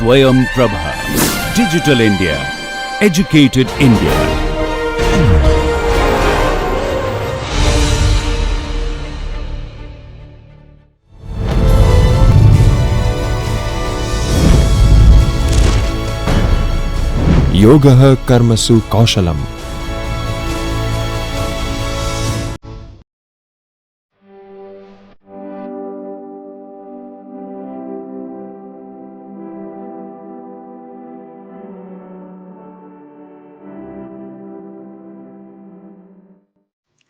Swayam Prabha. Digital India. Educated India. Yoga Karmasu Kaushalam.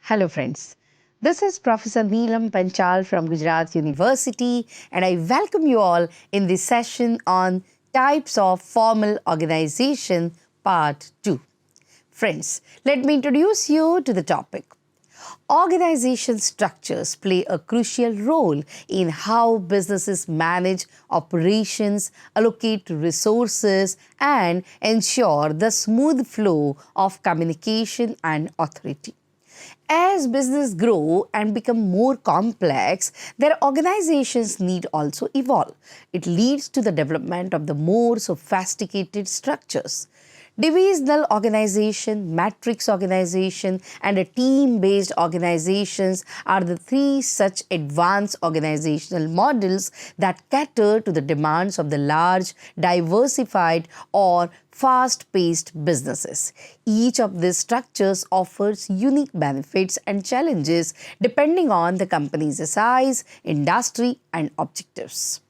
Hello friends, this is Professor Neelam Panchal from Gujarat University and I welcome you all in this session on Types of Formal Organization Part 2. Friends, let me introduce you to the topic. Organization structures play a crucial role in how businesses manage operations, allocate resources, and ensure the smooth flow of communication and authority. As business grow and become more complex, their organizations need also evolve. It leads to the development of the more sophisticated structures. Divisional organization, matrix organization, and a team-based organizations are the three such advanced organizational models that cater to the demands of the large, diversified, or fast-paced businesses. Each of these structures offers unique benefits and challenges depending on the company's size, industry, and objectives.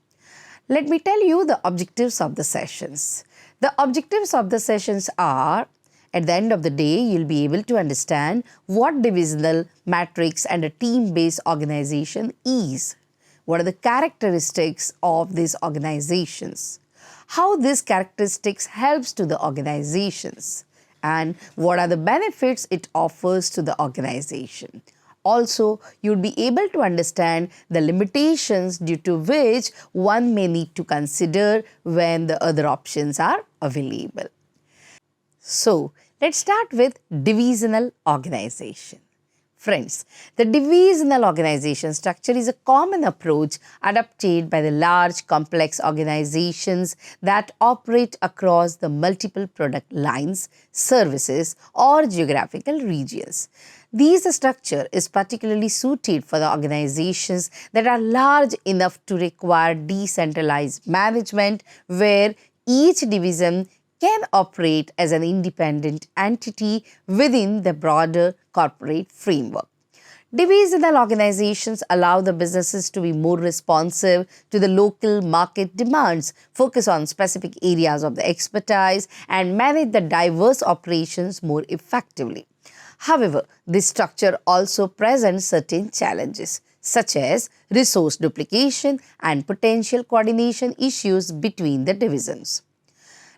Let me tell you the objectives of the sessions. The objectives of the sessions are, at the end of the day, you'll be able to understand what divisional, matrix, and a team-based organization is. What are the characteristics of these organizations? How these characteristics helps to the organizations? And what are the benefits it offers to the organization? Also, you'll be able to understand the limitations due to which one may need to consider when the other options are available. So, let's start with divisional organization. Friends, the divisional organization structure is a common approach adopted by the large complex organizations that operate across the multiple product lines, services, or geographical regions. This structure is particularly suited for the organizations that are large enough to require decentralized management, where each division can operate as an independent entity within the broader corporate framework. Divisional organizations allow the businesses to be more responsive to the local market demands, focus on specific areas of the expertise, and manage the diverse operations more effectively. However, this structure also presents certain challenges, such as resource duplication and potential coordination issues between the divisions.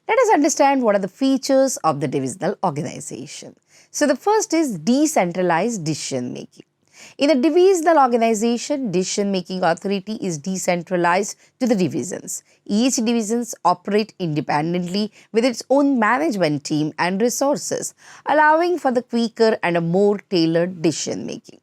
Let us understand what are the features of the divisional organization. So, the first is decentralized decision making. In a divisional organization, decision-making authority is decentralized to the divisions. Each division operates independently with its own management team and resources, allowing for the quicker and a more tailored decision-making.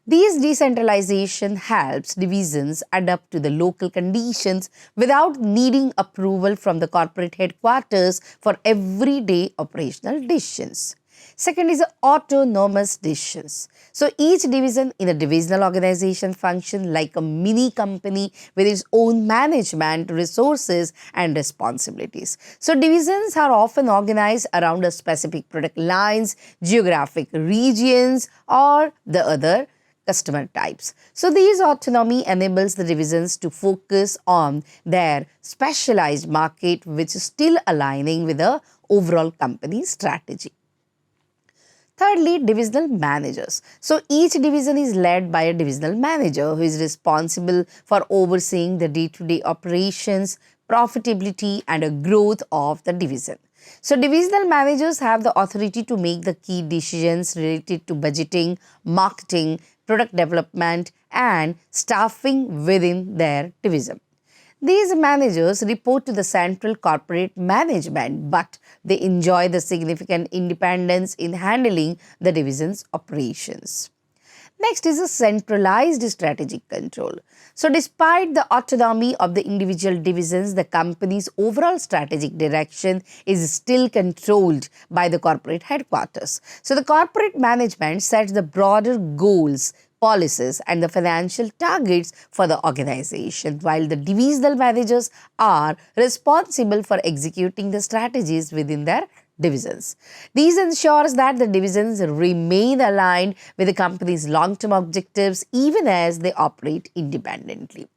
This decentralization helps divisions adapt to the local conditions without needing approval from the corporate headquarters for everyday operational decisions. Second is autonomous decisions. So each division in a divisional organization functions like a mini company with its own management, resources, and responsibilities. So divisions are often organized around a specific product lines, geographic regions, or the other customer types. So this autonomy enables the divisions to focus on their specialized market, which is still aligning with the overall company strategy. Thirdly, divisional managers. So each division is led by a divisional manager who is responsible for overseeing the day-to-day operations, profitability, and a growth of the division. So divisional managers have the authority to make the key decisions related to budgeting, marketing, product development, and staffing within their division. These managers report to the central corporate management, but they enjoy the significant independence in handling the division's operations. Next is a centralized strategic control. So despite the autonomy of the individual divisions, the company's overall strategic direction is still controlled by the corporate headquarters. So the corporate management sets the broader goals, policies and the financial targets for the organization, while the divisional managers are responsible for executing the strategies within their divisions. These ensures that the divisions remain aligned with the company's long-term objectives even as they operate independently.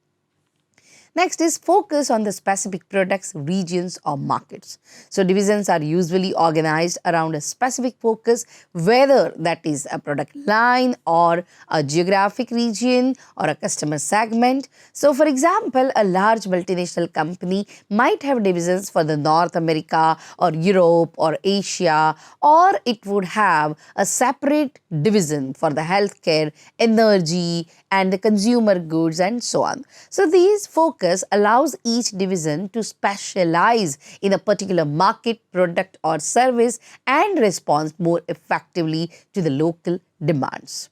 Next is focus on the specific products, regions or markets. So divisions are usually organized around a specific focus, whether that is a product line or a geographic region or a customer segment. So for example, a large multinational company might have divisions for the North America or Europe or Asia, or it would have a separate division for the healthcare, energy and the consumer goods and so on. So these focus allows each division to specialize in a particular market, product or service and respond more effectively to the local demands.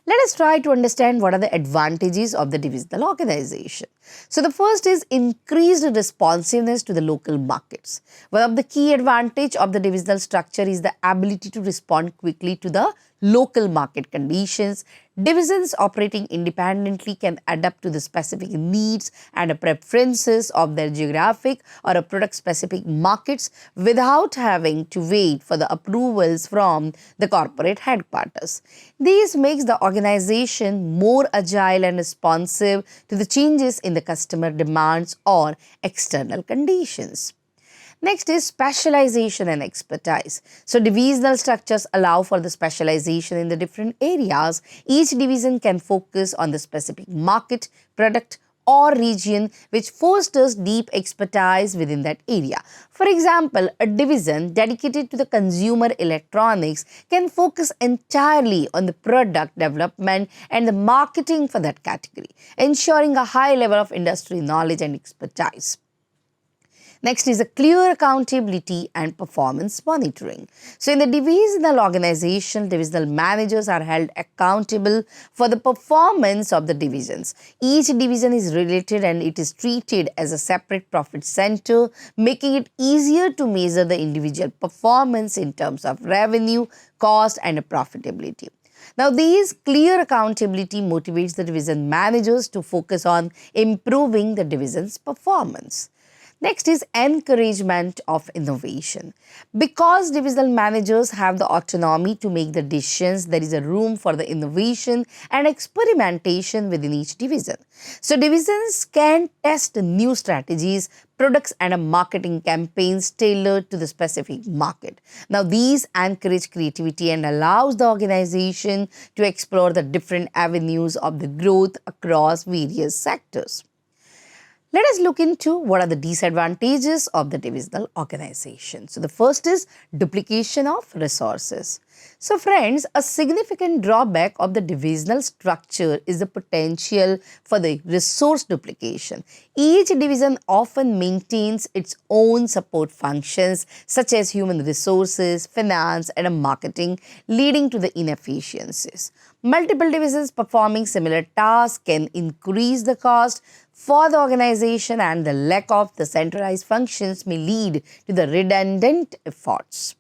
Let us try to understand what are the advantages of the divisional organization. So the first is increased responsiveness to the local markets. One of the key advantages of the divisional structure is the ability to respond quickly to the local market conditions. Divisions operating independently can adapt to the specific needs and preferences of their geographic or product-specific markets without having to wait for the approvals from the corporate headquarters. This makes the organization more agile and responsive to the changes in the customer demands or external conditions. Next is specialization and expertise. So divisional structures allow for the specialization in the different areas. Each division can focus on the specific market, product or region which fosters deep expertise within that area. For example, a division dedicated to the consumer electronics can focus entirely on the product development and the marketing for that category, ensuring a high level of industry knowledge and expertise. Next is a clear accountability and performance monitoring. So in the divisional organization, divisional managers are held accountable for the performance of the divisions. Each division is related and it is treated as a separate profit center, making it easier to measure the individual performance in terms of revenue, cost and profitability. Now, these clear accountability motivates the division managers to focus on improving the division's performance. Next is encouragement of innovation. Because divisional managers have the autonomy to make the decisions, there is a room for the innovation and experimentation within each division. So divisions can test new strategies, products and marketing campaigns tailored to the specific market. Now these encourage creativity and allows the organization to explore the different avenues of the growth across various sectors. Let us look into what are the disadvantages of the divisional organization. So the first is duplication of resources. So friends, a significant drawback of the divisional structure is the potential for the resource duplication. Each division often maintains its own support functions such as human resources, finance and marketing, leading to the inefficiencies. Multiple divisions performing similar tasks can increase the cost for the organization, and the lack of the centralized functions may lead to the redundant efforts.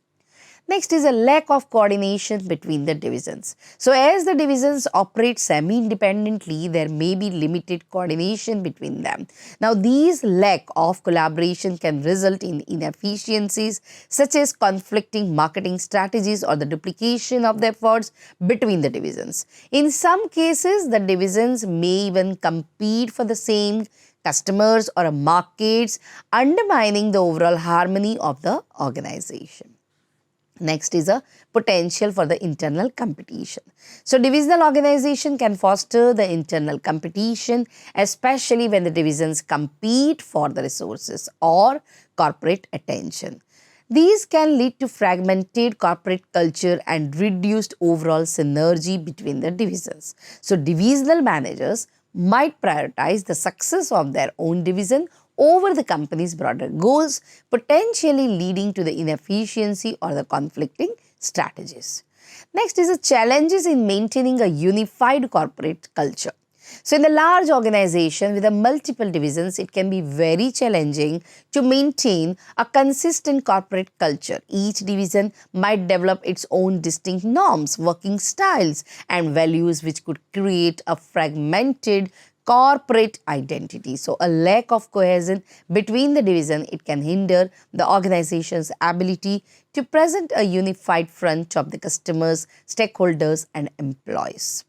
Next is a lack of coordination between the divisions. So as the divisions operate semi-independently, there may be limited coordination between them. Now these lack of collaboration can result in inefficiencies such as conflicting marketing strategies or the duplication of the efforts between the divisions. In some cases, the divisions may even compete for the same customers or markets, undermining the overall harmony of the organization. Next is a potential for the internal competition. So divisional organization can foster the internal competition, especially when the divisions compete for the resources or corporate attention. These can lead to fragmented corporate culture and reduced overall synergy between the divisions. So divisional managers might prioritize the success of their own division over the company's broader goals, potentially leading to the inefficiency or the conflicting strategies. Next is the challenges in maintaining a unified corporate culture. So in the large organization with the multiple divisions, it can be very challenging to maintain a consistent corporate culture. Each division might develop its own distinct norms, working styles, and values which could create a fragmented corporate identity. So a lack of cohesion between the division, it can hinder the organization's ability to present a unified front of the customers, stakeholders, and employees.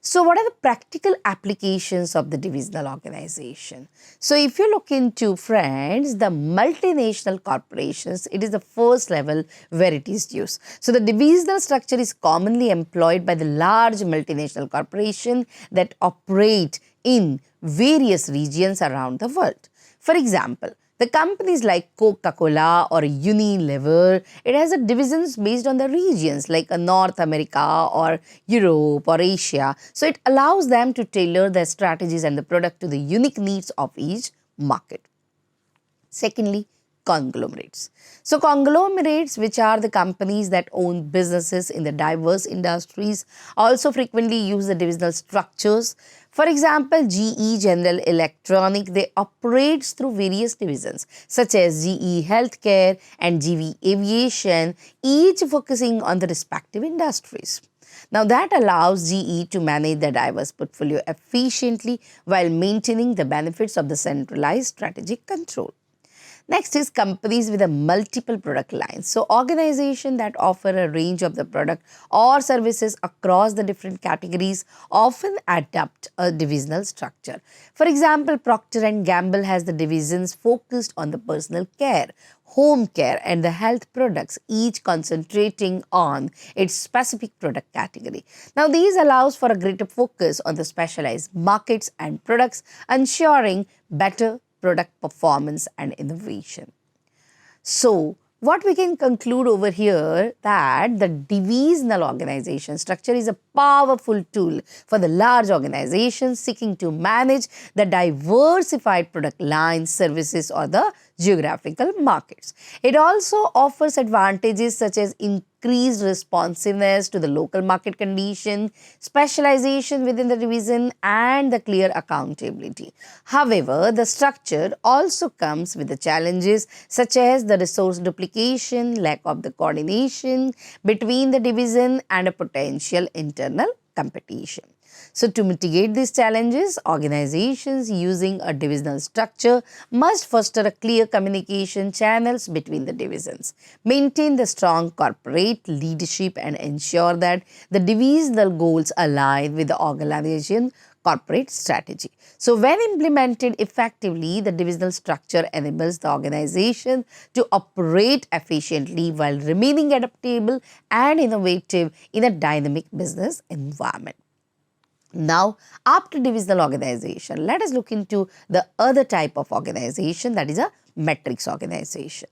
So what are the practical applications of the divisional organization? So if you look into, friends, the multinational corporations, it is the first level where it is used. So the divisional structure is commonly employed by the large multinational corporations that operate in various regions around the world. For example, the companies like Coca-Cola or Unilever, it has a divisions based on the regions like North America or Europe or Asia. So it allows them to tailor their strategies and the product to the unique needs of each market. Secondly, conglomerates. So conglomerates, which are the companies that own businesses in the diverse industries, also frequently use the divisional structures. For example, GE General Electronic, they operates through various divisions such as GE Healthcare and GE Aviation, each focusing on the respective industries. Now that allows GE to manage their diverse portfolio efficiently while maintaining the benefits of the centralized strategic control. Next is companies with a multiple product lines. So organizations that offer a range of the product or services across the different categories often adopt a divisional structure. For example, Procter & Gamble has the divisions focused on the personal care, home care and the health products, each concentrating on its specific product category. Now these allows for a greater focus on the specialized markets and products, ensuring better product performance and innovation. So what we can conclude over here that the divisional organization structure is a powerful tool for the large organizations seeking to manage the diversified product lines, services or the geographical markets. It also offers advantages such as increased responsiveness to the local market condition, specialization within the division and the clear accountability. However, the structure also comes with the challenges such as the resource duplication, lack of the coordination between the division and a potential internal competition. So to mitigate these challenges, organizations using a divisional structure must foster a clear communication channels between the divisions, maintain the strong corporate leadership and ensure that the divisional goals align with the organization corporate strategy. So when implemented effectively, the divisional structure enables the organization to operate efficiently while remaining adaptable and innovative in a dynamic business environment. Now, after divisional organization, let us look into the other type of organization, that is a matrix organization.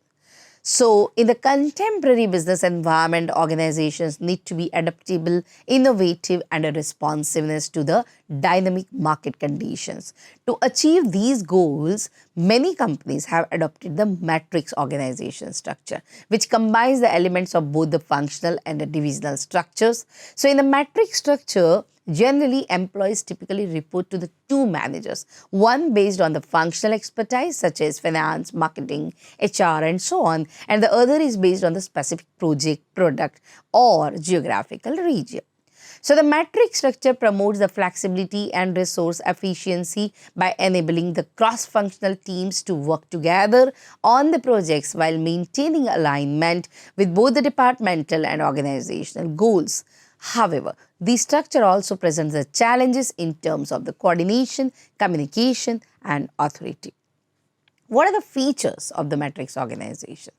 So, in the contemporary business environment, organizations need to be adaptable, innovative and a responsiveness to the dynamic market conditions. To achieve these goals, many companies have adopted the matrix organization structure, which combines the elements of both the functional and the divisional structures. So, in the matrix structure, generally, employees typically report to the two managers, one based on the functional expertise such as finance, marketing, HR and so on, and the other is based on the specific project, product or geographical region. So the matrix structure promotes the flexibility and resource efficiency by enabling the cross-functional teams to work together on the projects while maintaining alignment with both the departmental and organizational goals. However, this structure also presents the challenges in terms of the coordination, communication and authority. What are the features of the matrix organization?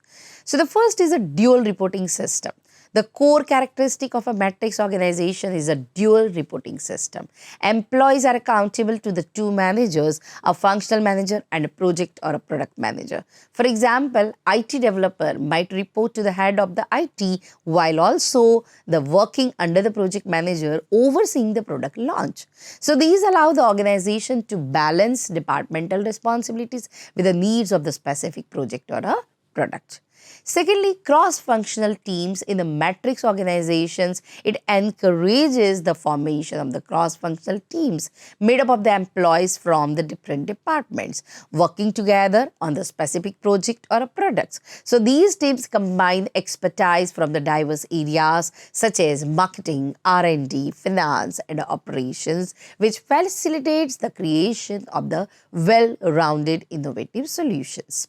So the first is a dual reporting system. The core characteristic of a matrix organization is a dual reporting system. Employees are accountable to the two managers, a functional manager and a project or a product manager. For example, IT developer might report to the head of the IT while also the working under the project manager overseeing the product launch. So these allow the organization to balance departmental responsibilities with the needs of the specific project or a product. Secondly, cross-functional teams in the matrix organizations, it encourages the formation of the cross-functional teams made up of the employees from the different departments working together on the specific project or a products. So these teams combine expertise from the diverse areas such as marketing, R&D, finance, and operations, which facilitates the creation of the well-rounded innovative solutions.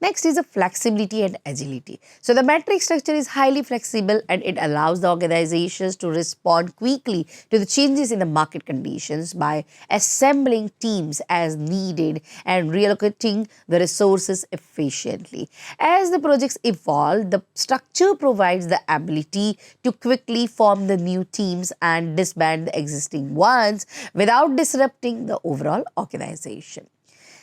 Next is the flexibility and agility. So the matrix structure is highly flexible and it allows the organizations to respond quickly to the changes in the market conditions by assembling teams as needed and reallocating the resources efficiently. As the projects evolve, the structure provides the ability to quickly form the new teams and disband the existing ones without disrupting the overall organization.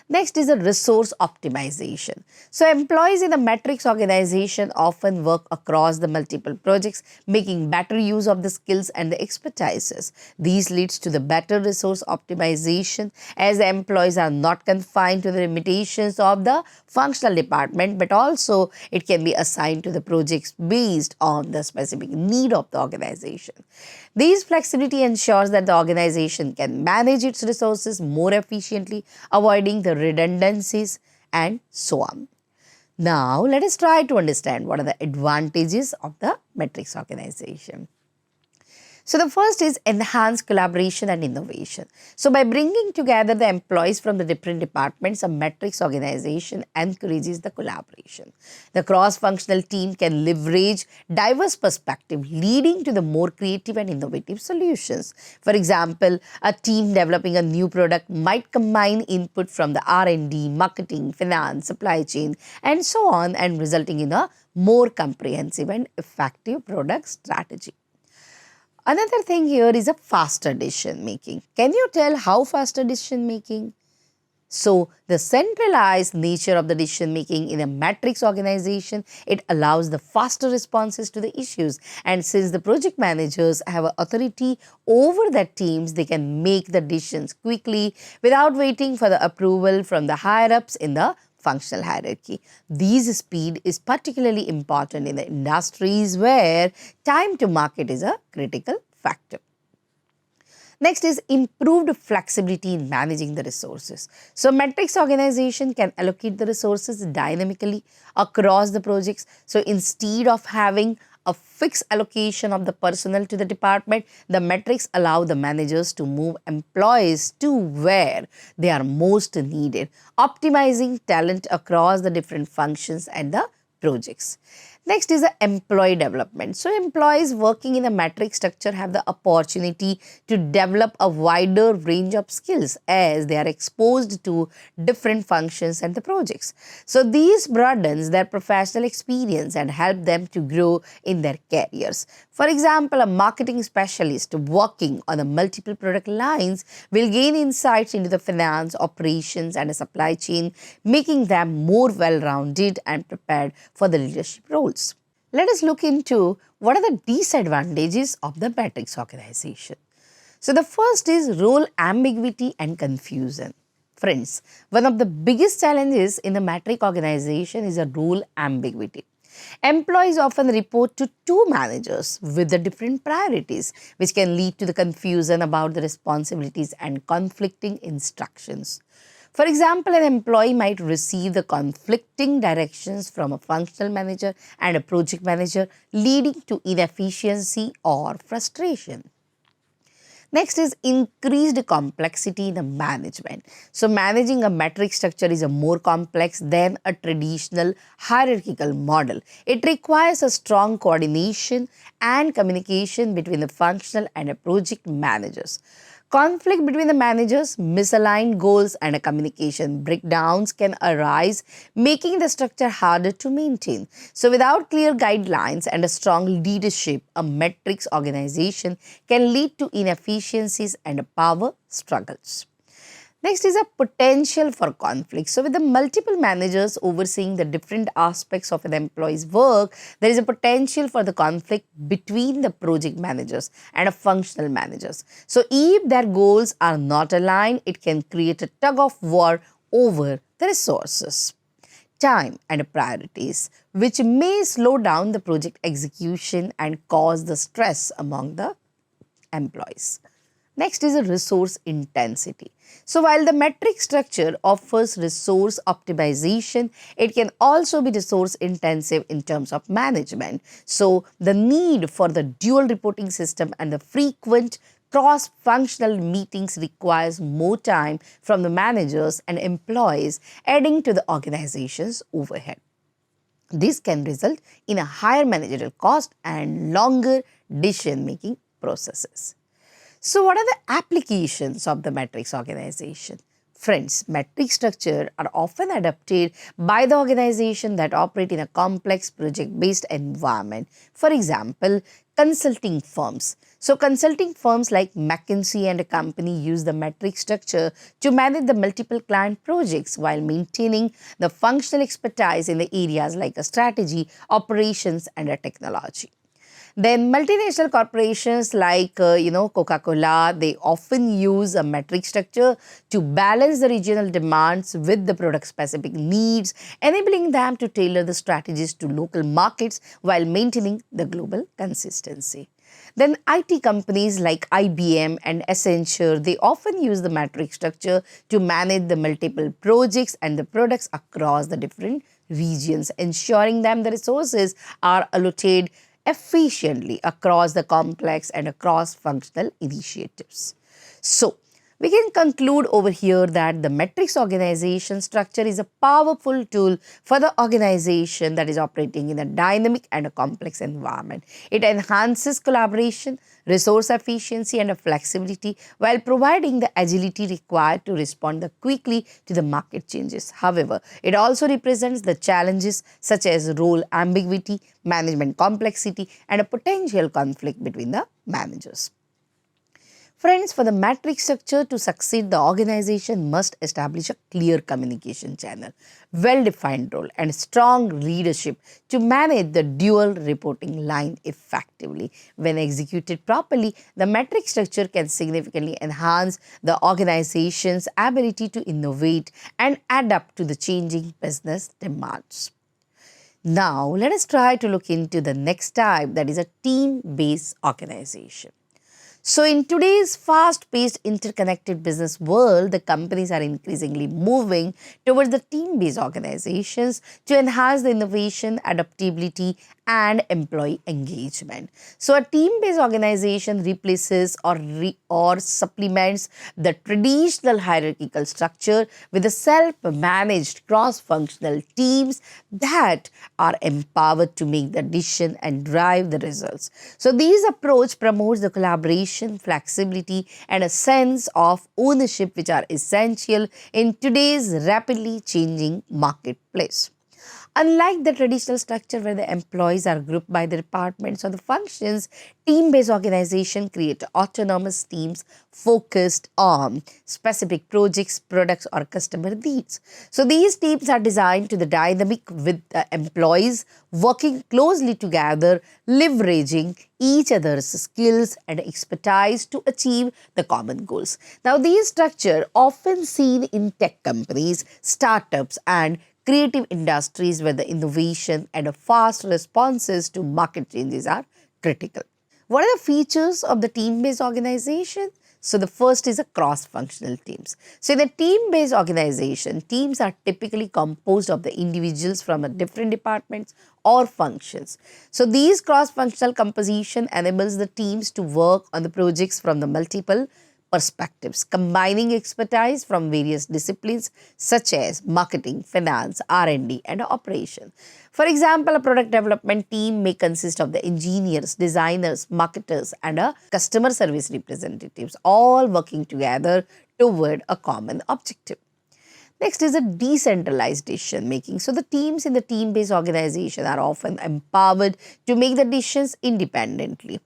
Next is the resource optimization. So employees in a matrix organization often work across the multiple projects, making better use of the skills and the expertises. These leads to the better resource optimization as the employees are not confined to the limitations of the functional department, but also it can be assigned to the projects based on the specific need of the organization. This flexibility ensures that the organization can manage its resources more efficiently, avoiding the redundancies and so on. Now, let us try to understand what are the advantages of the matrix organization. So the first is enhanced collaboration and innovation. So by bringing together the employees from the different departments, a matrix organization encourages the collaboration. The cross-functional team can leverage diverse perspectives, leading to the more creative and innovative solutions. For example, a team developing a new product might combine input from the R&D, marketing, finance, supply chain, and so on, and resulting in a more comprehensive and effective product strategy. Another thing here is a faster decision making. Can you tell how faster decision making? So the centralized nature of the decision making in a matrix organization, it allows the faster responses to the issues. And since the project managers have authority over their teams, they can make the decisions quickly without waiting for the approval from the higher ups in the functional hierarchy. This speed is particularly important in the industries where time to market is a critical factor. Next is improved flexibility in managing the resources. So matrix organization can allocate the resources dynamically across the projects. So instead of having a fixed allocation of the personnel to the department, the matrix allow the managers to move employees to where they are most needed, optimizing talent across the different functions and the projects. Next is the employee development. So employees working in a matrix structure have the opportunity to develop a wider range of skills as they are exposed to different functions and the projects. So these broadens their professional experience and help them to grow in their careers. For example, a marketing specialist working on the multiple product lines will gain insights into the finance, operations and the supply chain, making them more well-rounded and prepared for the leadership roles. Let us look into what are the disadvantages of the matrix organization. So the first is role ambiguity and confusion. Friends, one of the biggest challenges in the matrix organization is a role ambiguity. Employees often report to two managers with the different priorities, which can lead to the confusion about the responsibilities and conflicting instructions. For example, an employee might receive the conflicting directions from a functional manager and a project manager, leading to inefficiency or frustration. Next is increased complexity in the management. So managing a matrix structure is a more complex than a traditional hierarchical model. It requires a strong coordination and communication between the functional and the project managers. Conflict between the managers, misaligned goals and communication breakdowns can arise, making the structure harder to maintain. So without clear guidelines and a strong leadership, a matrix organization can lead to inefficiencies and power struggles. Next is a potential for conflict. So with the multiple managers overseeing the different aspects of an employee's work, there is a potential for the conflict between the project managers and functional managers. So if their goals are not aligned, it can create a tug of war over the resources. time and priorities, which may slow down the project execution and cause the stress among the employees. Next is a resource intensity. So while the metric structure offers resource optimization, it can also be resource intensive in terms of management. So the need for the dual reporting system and the frequent cross-functional meetings requires more time from the managers and employees, adding to the organization's overhead. This can result in a higher managerial cost and longer decision-making processes. So what are the applications of the matrix organization? Friends, matrix structure are often adopted by the organization that operate in a complex project-based environment. For example, consulting firms. So consulting firms like McKinsey and Company use the matrix structure to manage the multiple client projects while maintaining the functional expertise in the areas like strategy, operations, and technology. Then multinational corporations like Coca-Cola, they often use a metric structure to balance the regional demands with the product-specific needs, enabling them to tailor the strategies to local markets while maintaining the global consistency. Then IT companies like IBM and Accenture, they often use the metric structure to manage the multiple projects and the products across the different regions, ensuring that the resources are allocated efficiently across the complex and cross-functional initiatives. So, we can conclude over here that the matrix organization structure is a powerful tool for the organization that is operating in a dynamic and a complex environment. It enhances collaboration, resource efficiency, and flexibility while providing the agility required to respond quickly to the market changes. However, it also represents the challenges such as role ambiguity, management complexity, and a potential conflict between the managers. Friends, for the matrix structure to succeed, the organization must establish a clear communication channel, well-defined role, and strong leadership to manage the dual reporting line effectively. When executed properly, the matrix structure can significantly enhance the organization's ability to innovate and adapt to the changing business demands. Now, let us try to look into the next type, that is a team-based organization. So in today's fast-paced interconnected business world, the companies are increasingly moving towards the team-based organizations to enhance the innovation, adaptability, and employee engagement. So a team-based organization replaces or supplements the traditional hierarchical structure with the self-managed cross-functional teams that are empowered to make the decision and drive the results. So this approach promotes the collaboration, flexibility, and a sense of ownership which are essential in today's rapidly changing marketplace. Unlike the traditional structure where the employees are grouped by the departments or the functions, team-based organizations create autonomous teams focused on specific projects, products, or customer needs. So these teams are designed to the dynamic with the employees working closely together, leveraging each other's skills and expertise to achieve the common goals. Now, these structures often seen in tech companies, startups, and creative industries where the innovation and fast responses to market changes are critical. What are the features of the team-based organization? So the first is a cross-functional teams. So in a team-based organization, teams are typically composed of the individuals from different departments or functions. So these cross-functional composition enables the teams to work on the projects from the multiple perspectives, combining expertise from various disciplines such as marketing, finance, R&D, and operation. For example, a product development team may consist of the engineers, designers, marketers, and customer service representatives, all working together toward a common objective. Next is a decentralized decision making. So the teams in the team-based organization are often empowered to make the decisions independently.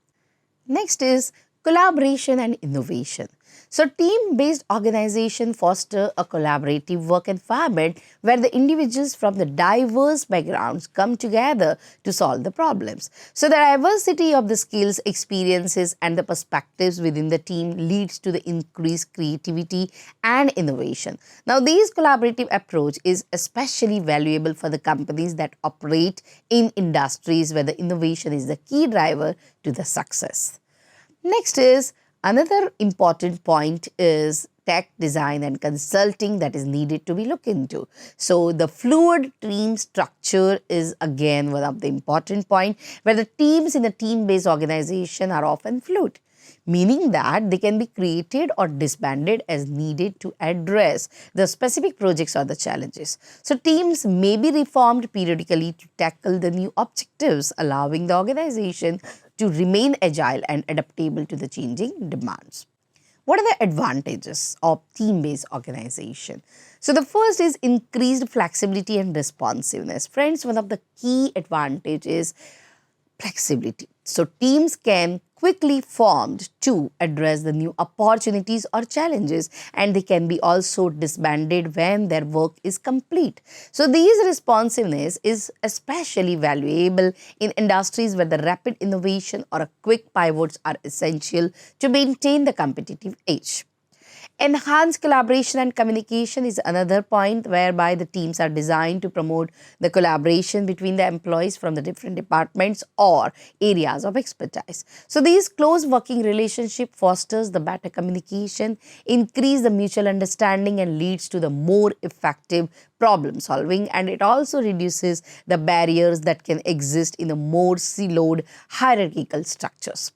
Next is Collaboration and innovation. So, team-based organization foster a collaborative work environment where the individuals from the diverse backgrounds come together to solve the problems. So, the diversity of the skills, experiences, and the perspectives within the team leads to the increased creativity and innovation. Now, this collaborative approach is especially valuable for the companies that operate in industries where the innovation is the key driver to the success. Next is another important point is tech design and consulting that is needed to be looked into. So the fluid team structure is again one of the important point where the teams in a team-based organization are often fluid, meaning that they can be created or disbanded as needed to address the specific projects or the challenges. So teams may be reformed periodically to tackle the new objectives, allowing the organization to remain agile and adaptable to the changing demands. What are the advantages of team-based organization? So the first is increased flexibility and responsiveness. Friends, one of the key advantages is flexibility. So teams can quickly formed to address the new opportunities or challenges, and they can be also disbanded when their work is complete. So these responsiveness is especially valuable in industries where the rapid innovation or a quick pivots are essential to maintain the competitive edge. Enhanced collaboration and communication is another point whereby the teams are designed to promote the collaboration between the employees from the different departments or areas of expertise. So these close working relationship fosters the better communication, increase the mutual understanding and leads to the more effective problem solving, and it also reduces the barriers that can exist in the more siloed hierarchical structures.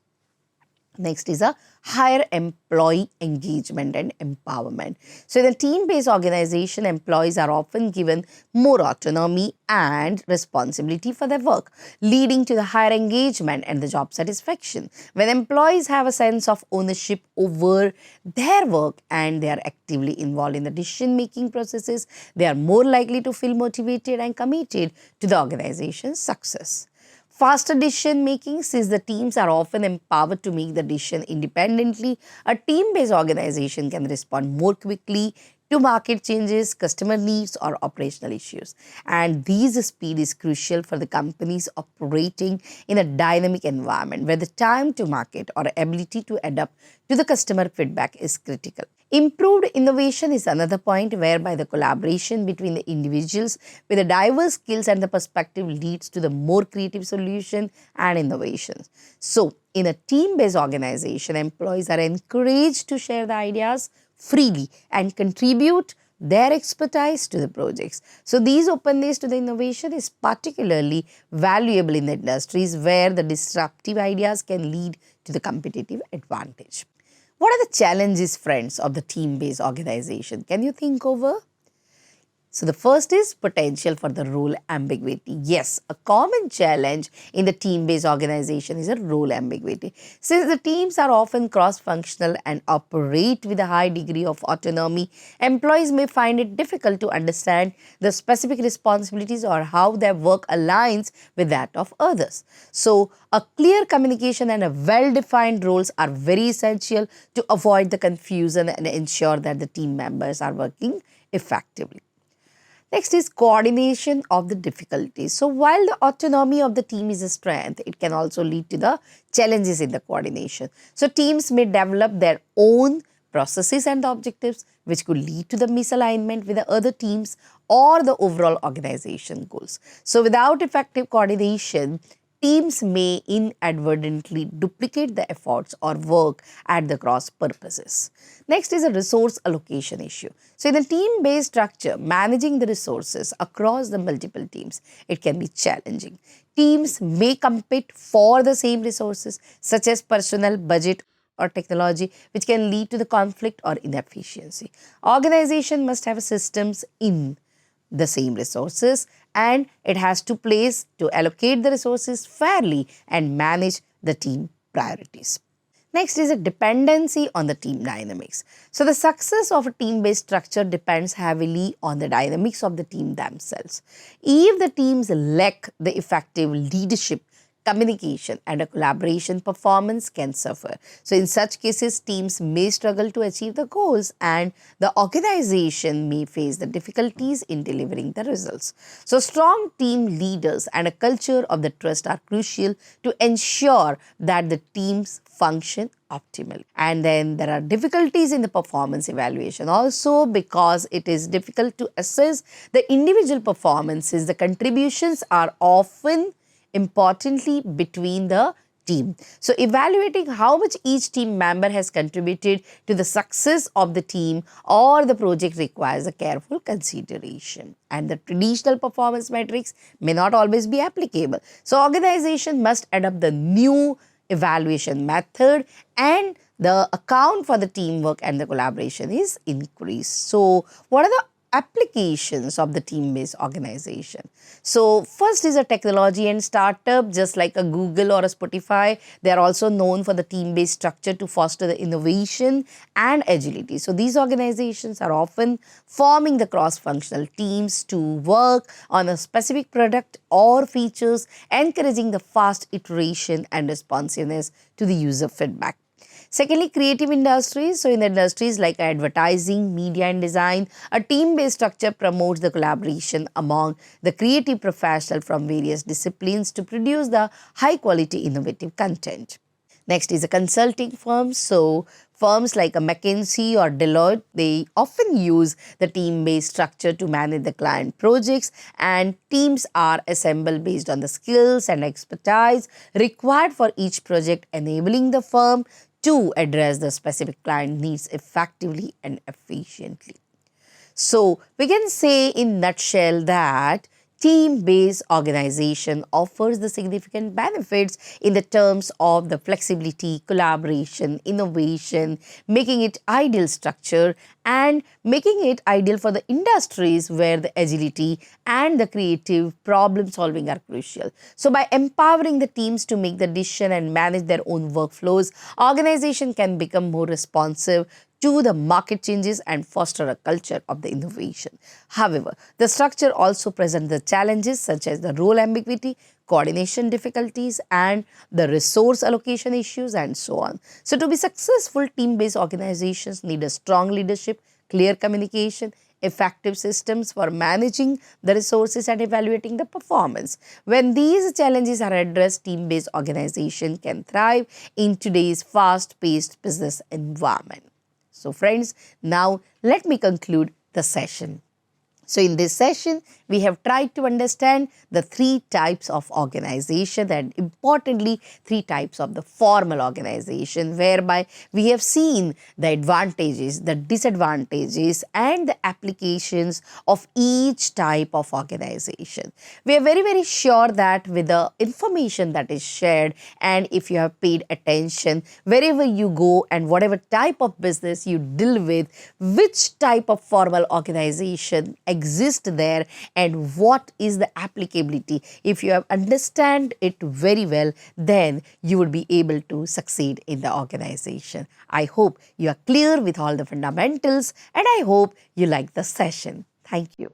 Next is a higher employee engagement and empowerment. So in a team-based organization, employees are often given more autonomy and responsibility for their work, leading to the higher engagement and the job satisfaction. When employees have a sense of ownership over their work and they are actively involved in the decision-making processes, they are more likely to feel motivated and committed to the organization's success. Faster decision making, since the teams are often empowered to make the decision independently, a team-based organization can respond more quickly to market changes, customer needs, or operational issues. And this speed is crucial for the companies operating in a dynamic environment where the time to market or ability to adapt to the customer feedback is critical. Improved innovation is another point whereby the collaboration between the individuals with the diverse skills and the perspective leads to the more creative solution and innovations. So, in a team-based organization, employees are encouraged to share the ideas freely and contribute their expertise to the projects. So, these openness to the innovation is particularly valuable in the industries where the disruptive ideas can lead to the competitive advantage. What are the challenges, friends, of the team-based organization? Can you think over? So the first is potential for the role ambiguity. Yes, a common challenge in the team-based organization is a role ambiguity. Since the teams are often cross-functional and operate with a high degree of autonomy, employees may find it difficult to understand the specific responsibilities or how their work aligns with that of others. So a clear communication and a well-defined roles are very essential to avoid the confusion and ensure that the team members are working effectively. Next is coordination of the difficulties. So while the autonomy of the team is a strength, it can also lead to the challenges in the coordination. So teams may develop their own processes and objectives, which could lead to the misalignment with the other teams or the overall organization goals. So without effective coordination, teams may inadvertently duplicate the efforts or work at the cross purposes. Next is a resource allocation issue. So in a team-based structure, managing the resources across the multiple teams, it can be challenging. Teams may compete for the same resources such as personnel, budget, or technology, which can lead to the conflict or inefficiency. Organization must have systems in the same resources, and it has to place to allocate the resources fairly and manage the team priorities. Next is a dependency on the team dynamics. So the success of a team-based structure depends heavily on the dynamics of the team themselves. If the teams lack the effective leadership, communication and a collaboration performance can suffer. So in such cases, teams may struggle to achieve the goals and the organization may face the difficulties in delivering the results. So strong team leaders and a culture of the trust are crucial to ensure that the teams function optimally. And then there are difficulties in the performance evaluation also, because it is difficult to assess the individual performances. The contributions are often importantly between the team. So evaluating how much each team member has contributed to the success of the team or the project requires a careful consideration. And the traditional performance metrics may not always be applicable. So organization must adopt the new evaluation method, and the account for the teamwork and the collaboration is increased. So what are the applications of the team-based organization? So first is a technology and startup, just like a Google or a Spotify. They are also known for the team-based structure to foster the innovation and agility. So these organizations are often forming the cross-functional teams to work on a specific product or features, encouraging the fast iteration and responsiveness to the user feedback. Secondly, creative industries. So in the industries like advertising, media and design, a team-based structure promotes the collaboration among the creative professionals from various disciplines to produce the high-quality innovative content. Next is a consulting firm. So firms like a McKinsey or Deloitte, they often use the team-based structure to manage the client projects, and teams are assembled based on the skills and expertise required for each project, enabling the firm to address the specific client needs effectively and efficiently. So we can say in nutshell that team-based organization offers the significant benefits in the terms of the flexibility, collaboration, innovation, making it ideal structure and making it ideal for the industries where the agility and the creative problem solving are crucial. So by empowering the teams to make the decision and manage their own workflows, organization can become more responsive to the market changes and foster a culture of the innovation. However, the structure also presents the challenges such as the role ambiguity, coordination difficulties, and the resource allocation issues and so on. So to be successful, team-based organizations need a strong leadership, clear communication, effective systems for managing the resources and evaluating the performance. When these challenges are addressed, team-based organization can thrive in today's fast-paced business environment. So friends, now let me conclude the session. So in this session, we have tried to understand the three types of organization and importantly, three types of the formal organization, whereby we have seen the advantages, the disadvantages and the applications of each type of organization. We are very, very sure that with the information that is shared, and if you have paid attention, wherever you go and whatever type of business you deal with, which type of formal organization exists there and what is the applicability. If you have understand it very well, then you will be able to succeed in the organization. I hope you are clear with all the fundamentals and I hope you like the session. Thank you.